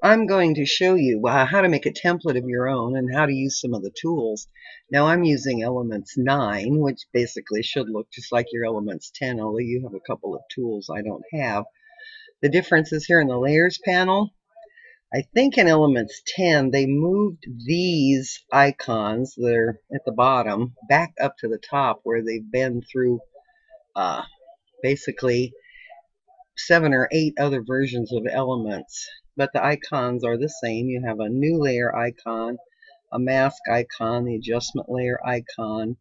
I'm going to show you how to make a template of your own and how to use some of the tools. Now I'm using Elements 9, which basically should look just like your Elements 10, although you have a couple of tools I don't have. The difference is here in the Layers panel. I think in Elements 10 they moved these icons that are at the bottom back up to the top where they've been through basically 7 or 8 other versions of Elements, but the icons are the same. You have a new layer icon, a mask icon, the adjustment layer icon,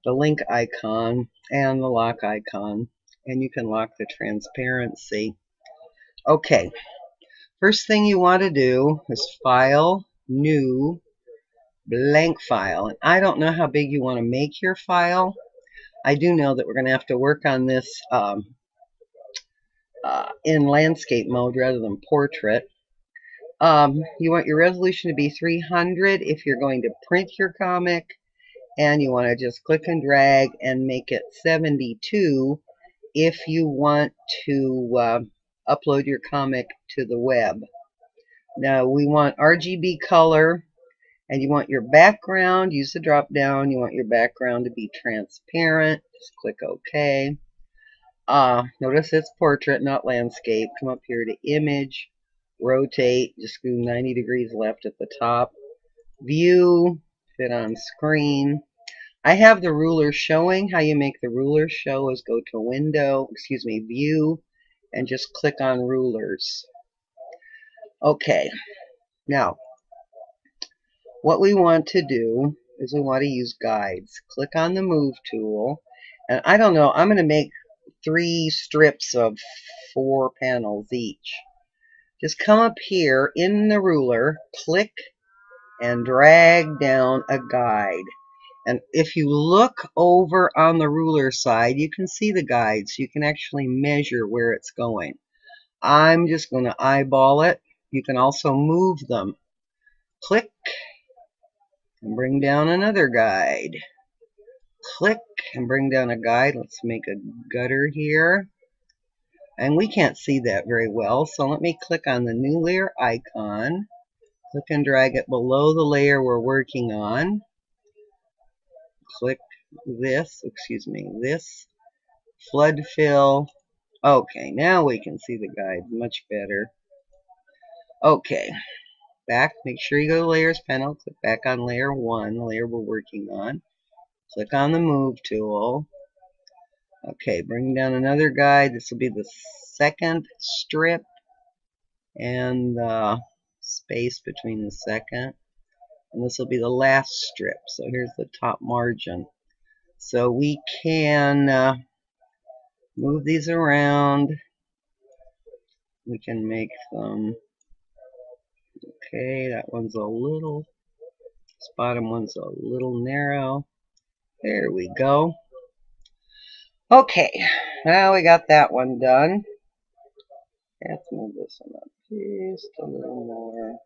the link icon, and the lock icon, and you can lock the transparency. Okay, first thing you want to do is File, New, Blank File. And I don't know how big you want to make your file. I do know that we're going to have to work on this in landscape mode rather than portrait. You want your resolution to be 300 if you're going to print your comic, and you want to just click and drag and make it 72 if you want to upload your comic to the web. Now we want RGB color, and you want your background, use the drop down, you want your background to be transparent, just click OK. Notice it's portrait, not landscape. Come up here to image, rotate, just do 90 degrees left at the top. View, fit on screen. I have the ruler showing. How you make the ruler show is go to window, view, and just click on rulers. Okay, now what we want to do is we want to use guides. Click on the move tool, and I don't know, I'm going to make 3 strips of 4 panels each. Just come up here in the ruler, click and drag down a guide. And if you look over on the ruler side, you can see the guides. You can actually measure where it's going. I'm just going to eyeball it. You can also move them. Click and bring down another guide. Click and bring down a guide. Let's make a gutter here. And we can't see that very well, so let me click on the new layer icon. Click and drag it below the layer we're working on. Click this, this. Flood fill. Okay, now we can see the guide much better. Okay, back. Make sure you go to Layers panel. Click back on Layer 1, the layer we're working on. Click on the Move tool. Okay, bring down another guide. This will be the second strip, and the space between the second. And this will be the last strip. So here's the top margin. So we can move these around. We can make them, okay, that one's a little, this bottom one's a little narrow. There we go. Okay, now we got that one done. Let's move this one up just a little more.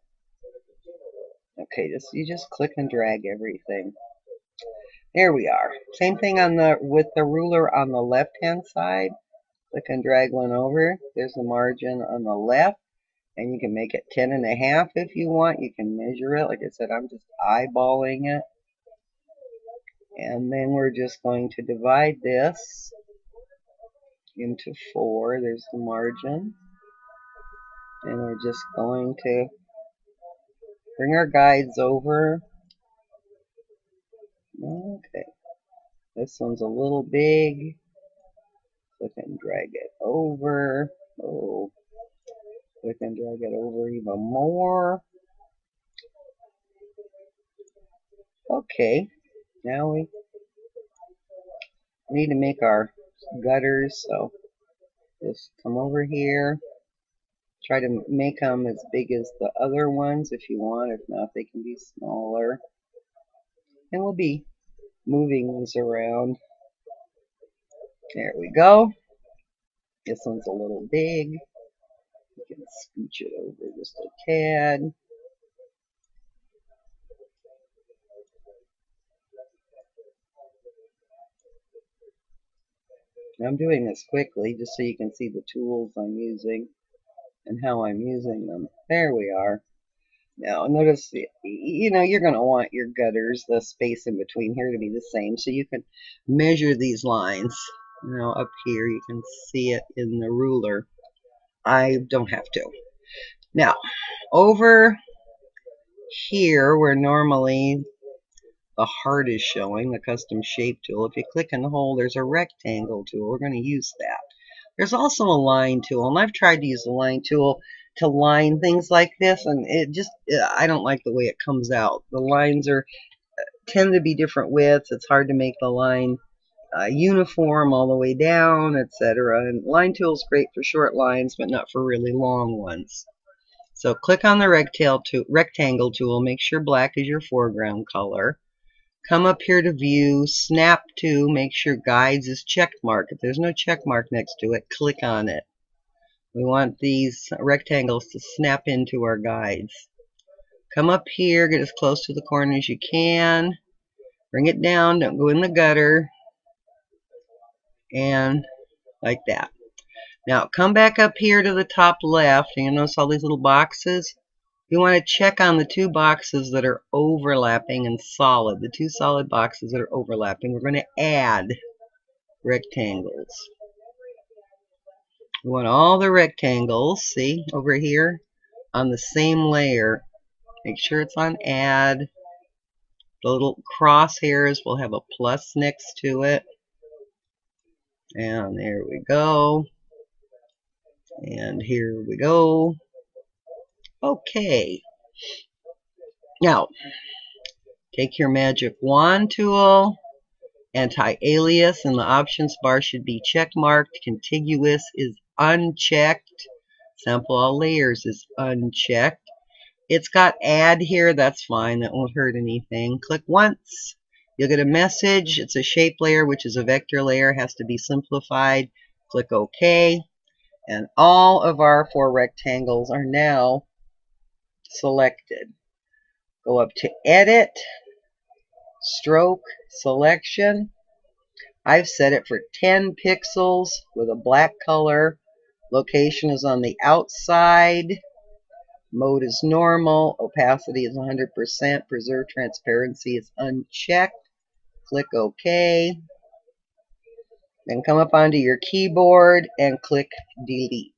Okay, you just click and drag everything. There we are. Same thing on with the ruler on the left hand side. Click and drag one over. There's the margin on the left, and you can make it 10.5 if you want. You can measure it. Like I said, I'm just eyeballing it. And then we're just going to divide this into 4. There's the margin. And we're just going to bring our guides over. Okay. This one's a little big. Click and drag it over. Oh. Click and drag it over even more. Okay. Now we need to make our gutters, so just come over here. Try to make them as big as the other ones if you want. If not, they can be smaller. And we'll be moving these around. There we go. This one's a little big. You can scooch it over just a tad. I'm doing this quickly just so you can see the tools I'm using. and how I'm using them. There we are. Now notice, you're going to want your gutters, the space in between here, to be the same, so you can measure these lines. Now up here you can see it in the ruler. I don't have to. Now over here where normally the heart is showing, the custom shape tool, if you click and hold, there's a rectangle tool. We're going to use that. There's also a line tool, and I've tried to use the line tool to line things like this, and it just, I don't like the way it comes out. The lines tend to be different widths. It's hard to make the line uniform all the way down, etc. And line tool is great for short lines, but not for really long ones. So click on the rectangle tool. Make sure black is your foreground color. Come up here to view, snap to, make sure guides is checked mark. If there's no check mark next to it, click on it. We want these rectangles to snap into our guides. Come up here, get as close to the corner as you can. Bring it down, don't go in the gutter. And like that. Now come back up here to the top left, and you'll notice all these little boxes. You want to check on the two boxes that are overlapping and solid. The two solid boxes that are overlapping. We're going to add rectangles. We want all the rectangles, see, over here on the same layer. Make sure it's on add. The little crosshairs will have a plus next to it. And there we go. And here we go. Okay. Now, take your magic wand tool. Anti-alias in the options bar should be check marked. Contiguous is unchecked. Sample all layers is unchecked. It's got add here. That's fine. That won't hurt anything. Click once. You'll get a message. It's a shape layer, which is a vector layer. Has to be simplified. Click OK. And all of our 4 rectangles are now selected. Go up to Edit, Stroke Selection. I've set it for 10 pixels with a black color. Location is on the outside. Mode is normal. Opacity is 100%. Preserve transparency is unchecked. Click OK. Then come up onto your keyboard and click Delete.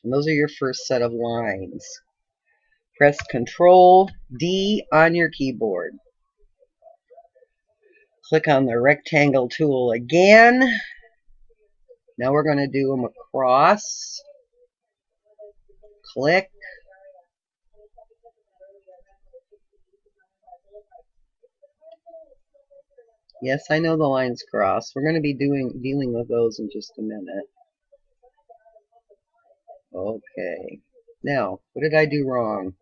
And those are your first set of lines. Press Control D on your keyboard. Click on the rectangle tool again. Now we're going to do them across. Click. Yes, I know the lines cross. We're going to be dealing with those in just a minute. Okay. Now, what did I do wrong?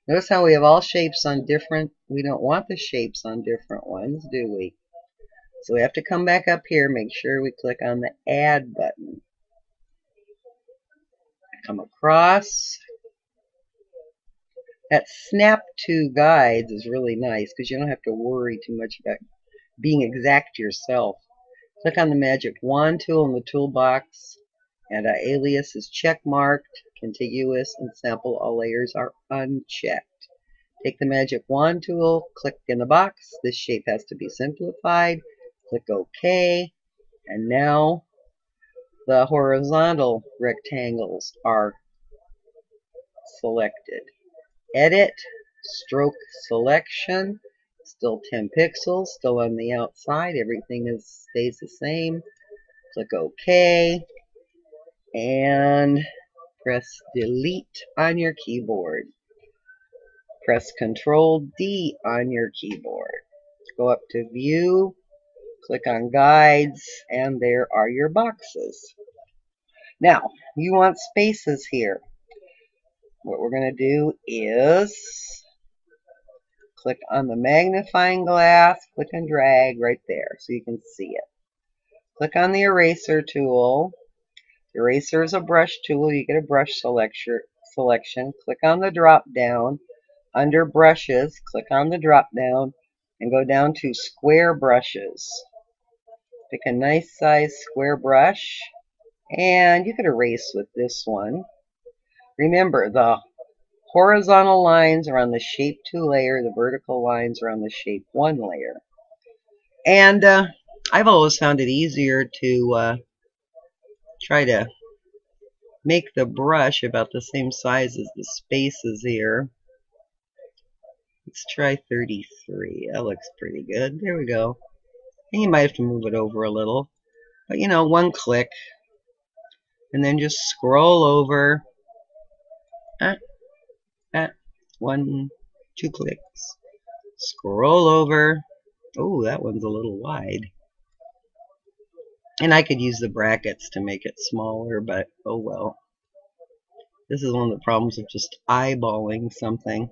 Notice how we have all shapes on different, we don't want the shapes on different ones, do we? So we have to come back up here, make sure we click on the Add button. Come across. That Snap to Guides is really nice because you don't have to worry too much about being exact yourself. Click on the magic wand tool in the toolbox. Anti-alias is check marked. Contiguous and sample all layers are unchecked. Take the magic wand tool, click in the box. This shape has to be simplified. Click OK. And now the horizontal rectangles are selected. Edit, Stroke Selection. Still 10 pixels, still on the outside. Everything stays the same. Click OK. And press Delete on your keyboard. Press Control D on your keyboard. Go up to View, click on Guides, and there are your boxes. Now, you want spaces here. What we're going to do is click on the magnifying glass, click and drag right there so you can see it. Click on the eraser tool. Eraser is a brush tool. You get a brush selection. Click on the drop down. Under brushes, click on the drop down and go down to square brushes. Pick a nice size square brush, and you could erase with this one. Remember, the horizontal lines are on the shape 2 layer, the vertical lines are on the shape 1 layer. And I've always found it easier to try to make the brush about the same size as the spaces here. Let's try 33. That looks pretty good. There we go. And you might have to move it over a little. But you know, one click. And then just scroll over. 1, 2 clicks. Scroll over. Oh, that one's a little wide. And I could use the brackets to make it smaller, but oh well. This is one of the problems of just eyeballing something.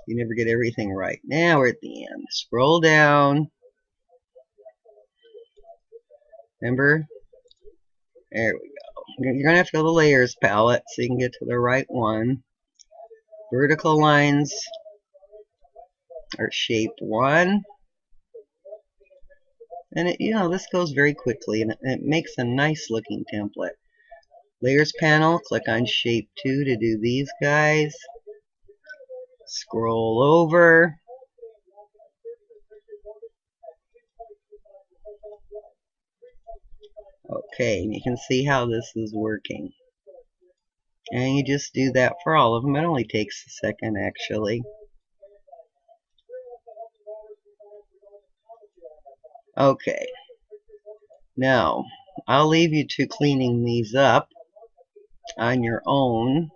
You never get everything right. Now we're at the end. Scroll down. Remember? There we go. You're going to have to go to the layers palette so you can get to the right one. Vertical lines are shape 1. And it, you know, this goes very quickly and it makes a nice looking template. Layers panel, click on shape 2 to do these guys. Scroll over. Okay, and you can see how this is working. And you just do that for all of them. It only takes a second actually. Okay. Now, I'll leave you to cleaning these up on your own.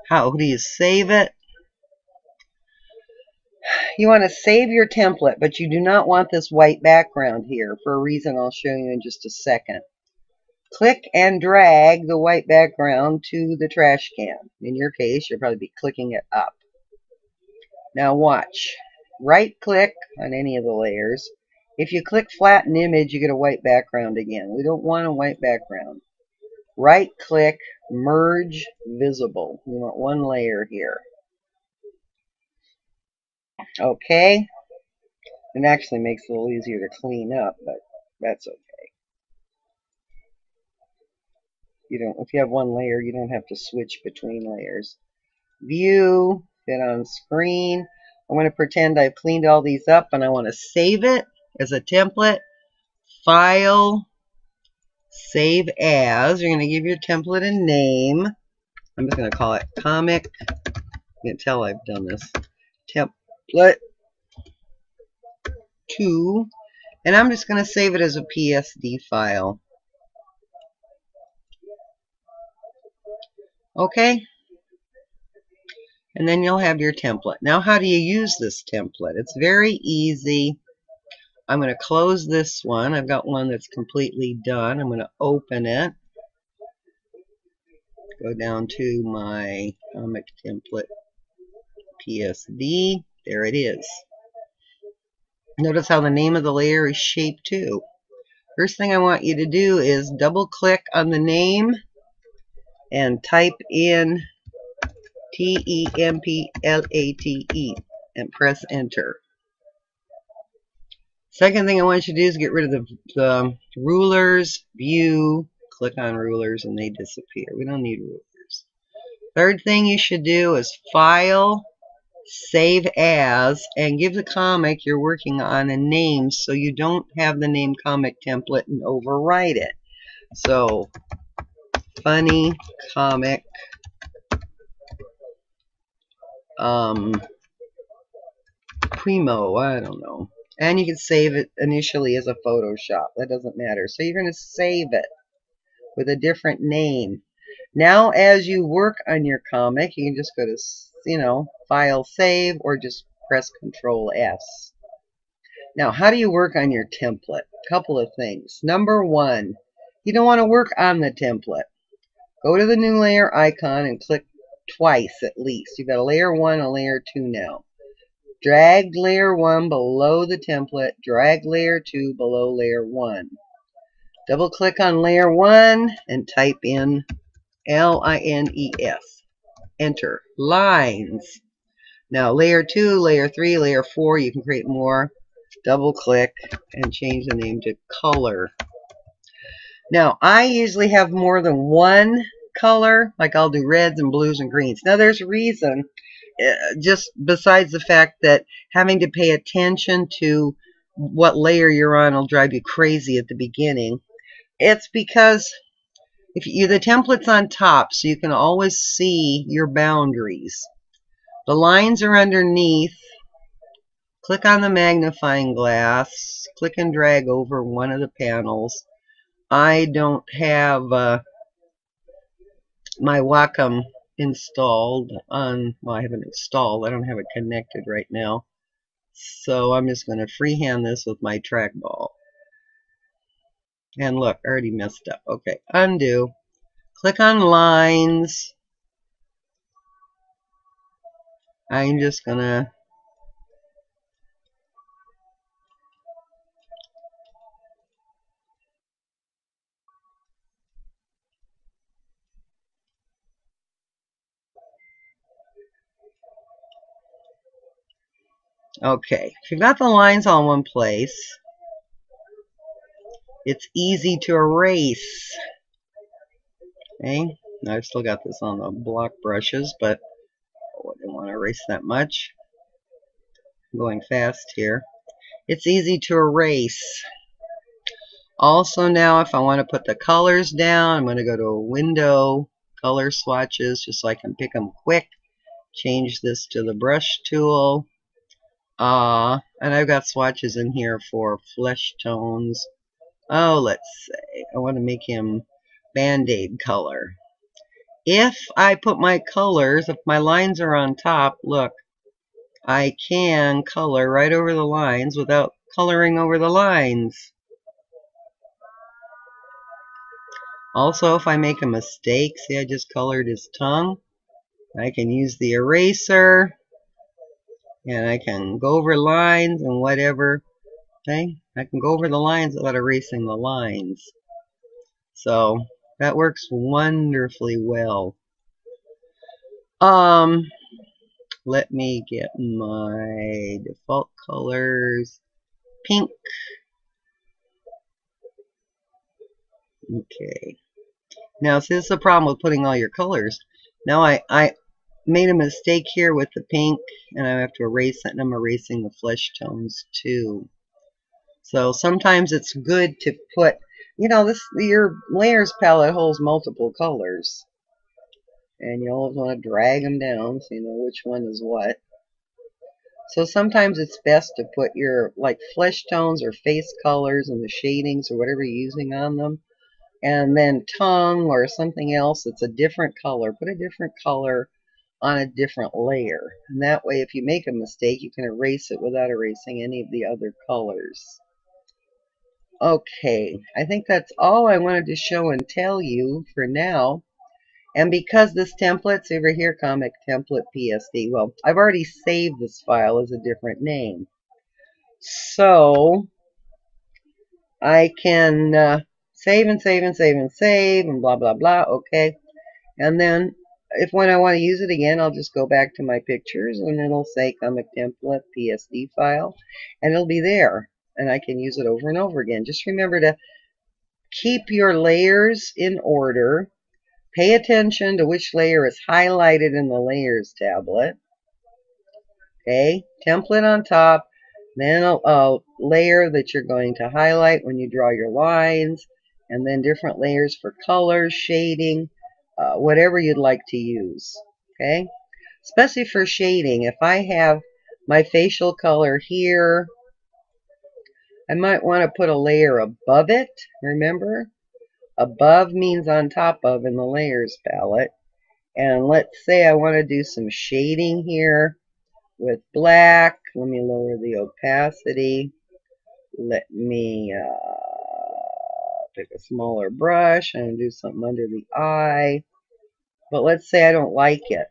How do you save it? You want to save your template, but you do not want this white background here for a reason I'll show you in just a second. Click and drag the white background to the trash can. In your case, you'll probably be clicking it up. Now watch. Right click on any of the layers. If you click flatten image, you get a white background again. We don't want a white background. Right click, merge visible. We want one layer here. Okay. It actually makes it a little easier to clean up, but that's okay. If you have one layer, you don't have to switch between layers. View, fit on screen. I want to pretend I've cleaned all these up and I want to save it as a template. File, save as. You're going to give your template a name. I'm just going to call it comic. You can tell I've done this. Template 2. And I'm just going to save it as a PSD file. Okay? And then you'll have your template. Now, how do you use this template? It's very easy. I'm going to close this one. I've got one that's completely done. I'm going to open it. Go down to my comic template PSD. There it is. Notice how the name of the layer is shape 2. First thing I want you to do is double click on the name and type in TEMPLATE and press enter. Second thing I want you to do is get rid of the rulers, view, click on rulers and they disappear. We don't need rulers. Third thing you should do is file, save as, and give the comic you're working on a name so you don't have the name comic template and overwrite it. So, funny comic Primo, I don't know. And you can save it initially as a Photoshop. That doesn't matter. So you're going to save it with a different name. Now as you work on your comic, you can just go to, File, Save, or just press Control S. Now, how do you work on your template? A couple of things. Number one, you don't want to work on the template. Go to the new layer icon and click twice at least. You've got a layer 1 and a layer 2 now. Drag layer 1 below the template. Drag layer 2 below layer 1. Double click on layer 1 and type in LINES. Enter. Lines. Now layer 2, layer 3, layer 4, you can create more. Double click and change the name to color. Now I usually have more than one color, like I'll do reds and blues and greens. Now there's a reason, just besides the fact that having to pay attention to what layer you're on will drive you crazy at the beginning. It's because if you, the template's on top, so you can always see your boundaries. The lines are underneath. Click on the magnifying glass, click and drag over one of the panels. I don't have my Wacom installed on, well, I haven't installed, I don't have it connected right now. So I'm just going to freehand this with my trackball. And look, I already messed up. Okay, undo. Click on lines. I'm just going to okay, if you've got the lines all in one place, it's easy to erase. Okay, I've still got this on the block brushes, but I didn't want to erase that much. I'm going fast here. It's easy to erase. Also now, if I want to put the colors down, I'm going to go to a window, color swatches, just so I can pick them quick. Change this to the brush tool. And I've got swatches in here for flesh tones. Oh, let's say I want to make him Band-Aid color. If I put my colors, if my lines are on top, look, I can color right over the lines without coloring over the lines. Also, if I make a mistake, see I just colored his tongue, I can use the eraser and I can go over lines and whatever. Okay, I can go over the lines without erasing the lines. So that works wonderfully well. Let me get my default colors. Pink. Okay. Now, see, this is the problem with putting all your colors. Now I made a mistake here with the pink, and I have to erase it, and I'm erasing the flesh tones too. So sometimes it's good to put, you know, your layers palette holds multiple colors. And you always want to drag them down so you know which one is what. So sometimes it's best to put your like flesh tones or face colors and the shadings or whatever you're using on them, and then tongue or something else that's a different color. Put a different color on a different layer. And that way if you make a mistake you can erase it without erasing any of the other colors. Okay, I think that's all I wanted to show and tell you for now. And because this template's over here, Comic Template PSD, well, I've already saved this file as a different name. So I can save and save and save and save and blah, blah, blah. Okay. And then when I want to use it again, I'll just go back to my pictures and it'll say Comic Template PSD file. And it'll be there. And I can use it over and over again. Just remember to keep your layers in order. Pay attention to which layer is highlighted in the Layers tablet. Okay, template on top, then a layer that you're going to highlight when you draw your lines, and then different layers for colors, shading, whatever you'd like to use. Okay, especially for shading. If I have my facial color here, I might want to put a layer above it, remember? Above means on top of in the Layers palette. And let's say I want to do some shading here with black. Let me lower the opacity. Let me pick a smaller brush and do something under the eye. But let's say I don't like it.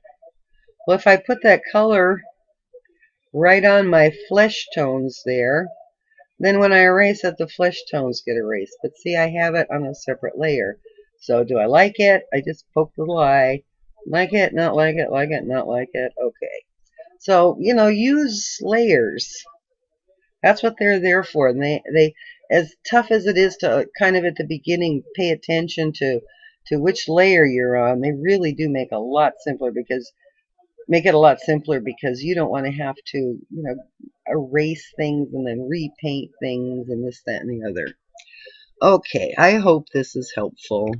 Well, if I put that color right on my flesh tones there, then when I erase it, the flesh tones get erased. But see, I have it on a separate layer. So do I like it? I just poke the little eye. Like it, not like it, like it, not like it. Okay. So, you know, use layers. That's what they're there for. And they as tough as it is to kind of at the beginning pay attention to to which layer you're on, they really do make it a lot simpler because you don't want to have to, erase things and then repaint things and this, that, and the other. Okay, I hope this is helpful.